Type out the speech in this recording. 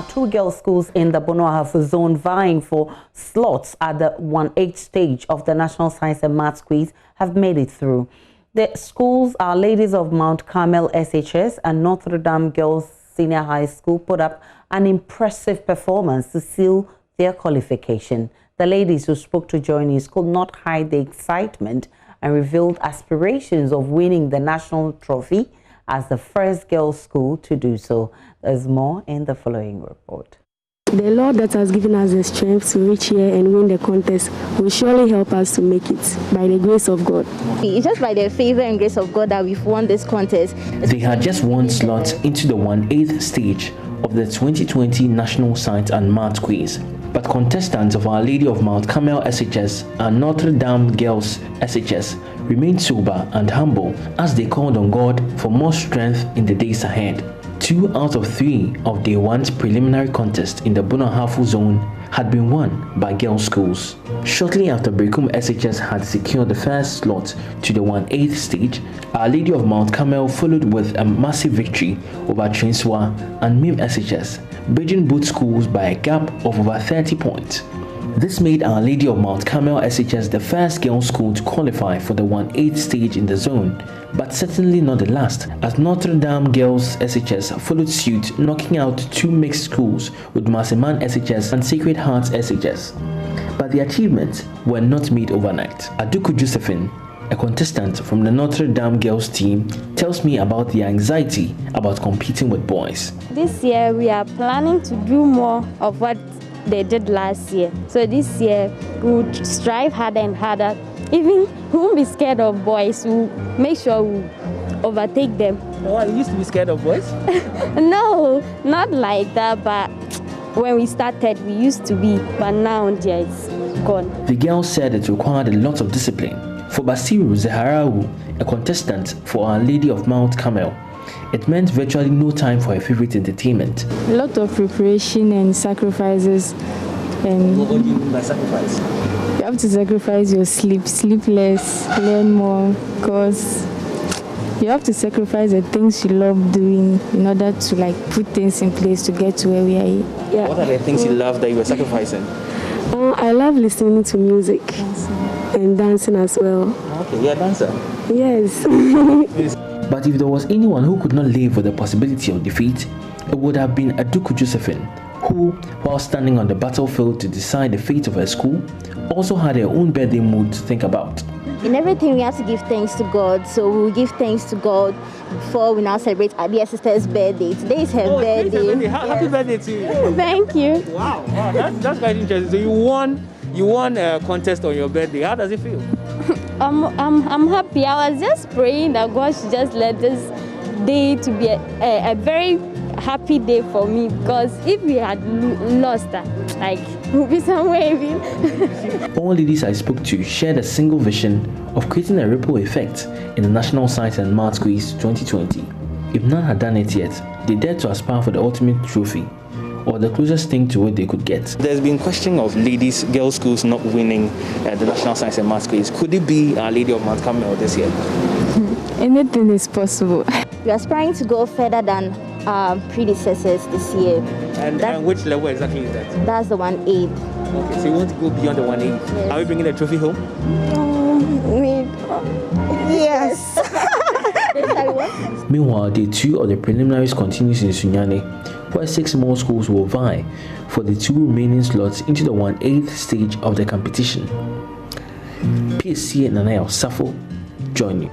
2 girls' schools in the Bono-Ahafo zone vying for slots at the 1/8 stage of the National Science and Maths Quiz have made it through. The schools are Ladies of Mount Carmel SHS and Notre Dame Girls Senior High School put up an impressive performance to seal their qualification. The ladies who spoke to Joy News could not hide the excitement and revealed aspirations of winning the national trophy as the first girls' school to do so. There's more in the following report. The Lord that has given us the strength to reach here and win the contest will surely help us to make it by the grace of God. It's just by the favor and grace of God that we've won this contest. They had just one slot into the 1/8 stage of the 2020 National Science and Maths Quiz. But contestants of Our Lady of Mount Carmel SHS and Notre Dame Girls SHS remained sober and humble as they called on God for more strength in the days ahead. 2 out of 3 of day 1's preliminary contest in the Bono-Ahafo zone had been won by girls' schools. Shortly after Brekum SHS had secured the first slot to the 1/8 stage, Our Lady of Mount Carmel followed with a massive victory over Trinswa and MIM SHS, bridging both schools by a gap of over 30 points. This made Our Lady of Mount Carmel SHS the first girls' school to qualify for the 1/8 stage in the zone, but certainly not the last, as Notre Dame Girls SHS followed suit, knocking out 2 mixed schools with Maseman SHS and Sacred Hearts SHS. But the achievements were not made overnight. Aduku Josephine, a contestant from the Notre Dame Girls team, tells me about the anxiety about competing with boys. This year we are planning to do more of what they did last year. So this year we would strive harder and harder. Even we won't be scared of boys. We'll make sure we overtake them. Oh, you used to be scared of boys? No, not like that, but when we started we used to be, but now it's gone. The girls said it required a lot of discipline. For Basiru Zaharawu, a contestant for Our Lady of Mount Carmel, it meant virtually no time for her favorite entertainment. A lot of preparation and sacrifices. And What do you mean by sacrifice? you have to sacrifice your sleep less, learn more, because you have to sacrifice the things you love doing in order to put things in place to get to where we are. Yeah. What are the things you love that you were sacrificing? I love listening to music and dancing as well. Okay, you're a dancer. Yes. But if there was anyone who could not live with the possibility of defeat, it would have been Aduku Josephine, who, while standing on the battlefield to decide the fate of her school, also had her own birthday mood to think about. In everything we have to give thanks to God, so we will give thanks to God before we now celebrate our dear sister's birthday. Today is her birthday. Happy birthday to you. Thank you. Wow, that's quite interesting. So you won a contest on your birthday. How does it feel? I'm happy. I was just praying that God should just let this day to be a very happy day for me, because if we had lost that, we'll be somewhere. All ladies I spoke to shared a single vision of creating a ripple effect in the National Science and Maths Quiz 2020. If none had done it yet, they dared to aspire for the ultimate trophy, or the closest thing to it they could get. There's been question of girls' schools not winning the National Science and Maths Quiz. Could it be Our Lady of Mount Carmel this year? Anything is possible. We are aspiring to go further than our predecessors this year. And which level exactly is that? That's the 1/8. Okay, so you want to go beyond the 1/8? Yes. Are we bringing the trophy home? Yes. Meanwhile, day 2 of the preliminaries continues in Sunyani, where 6 more schools will vie for the 2 remaining slots into the 1/8 stage of the competition. PSC and Nanaya Safo join you.